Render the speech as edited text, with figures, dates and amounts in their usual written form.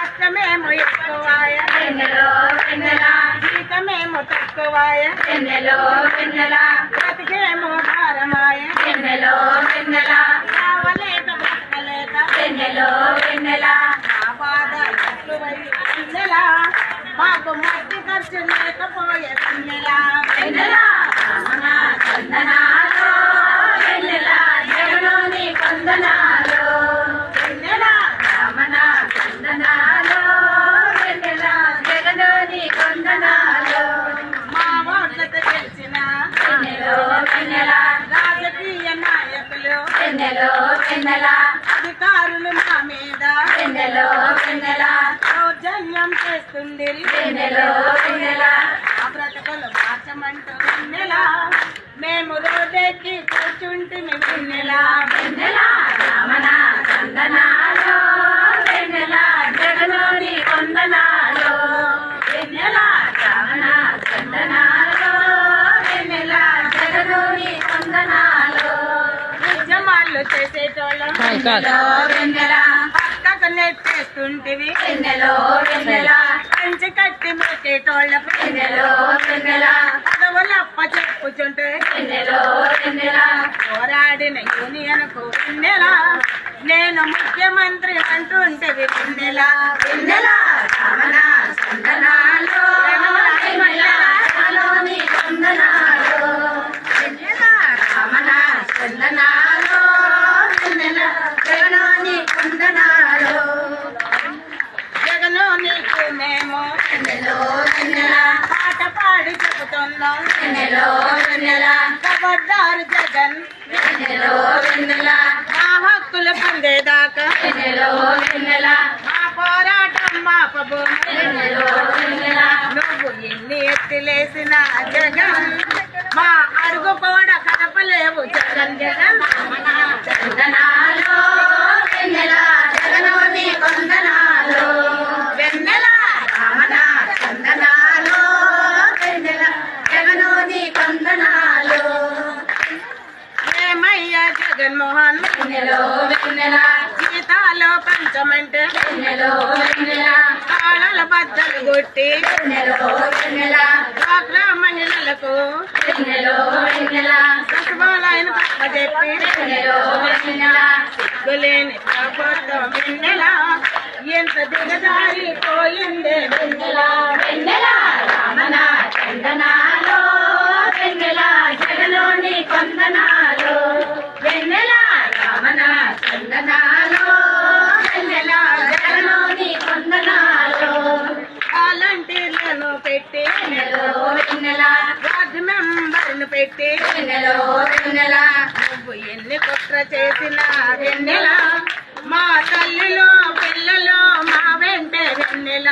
కష్టమేమో ఎక్కువాయ జీతమేమో తక్కువాయ బ్రతికేమో భారమాయ కావలేక బ్రతకలేక నా బాధ ఎక్కువై వెన్నెల మాకు మట్టి ఖర్చు లేకపోయే వెన్నెల రాజకీయ నాయకులు అధికారులు మా మీద దౌర్జన్యం చేస్తుంది బ్రతకలు మార్చమంటూ వెన్నెల మేము రోడ్డెక్కి కూర్చుంటే వెన్నెల జగనోని కొందనాలు వెన్నెల ఉద్యమాలు చేసేటోళ్ళం పక్కకు నెట్టేస్తుంటివి కంచి కట్టి మెట్టేటోళ్ళం పదవులప్ప చెప్పుచుంటే పోరాడిన యూనియన్ కు వెన్నెల నేను ముఖ్యమంత్రి అంటుంటే వెన్నెల జగను నీకు మేము పాట పాడి చెబుతున్నాం ఖబర్దారు జగన్ మా హక్కులు పొందేదాకా మా పోరాటం మాపబో నువ్వు ఎన్ని ఎత్తిలేసిన జగన్ మా అడుగు కూడా కదపలేవు జగన్ ఏమయ్యా జగన్మోహన్ జీతాలో పంచమంటే కాళ్ళ బద్దలు కొట్టి డ్వాక్రా మహిళలకు సచివాలయం చెప్పి సిగ్గులేని ప్రభుత్వం వెన్నెల ఎంత దిగజారిపోయిందే వెన్నెల జగలోని కొందనాలు వెన్నెల జగలోని కొందనాలు వాలంటీర్లను పెట్టి వార్డు మెంబర్ను పెట్టి నువ్వు ఎన్ని కుట్ర చేసినా వెన్నెల మా తల్లిలో పిల్లలు మా వెంటే వెన్నెల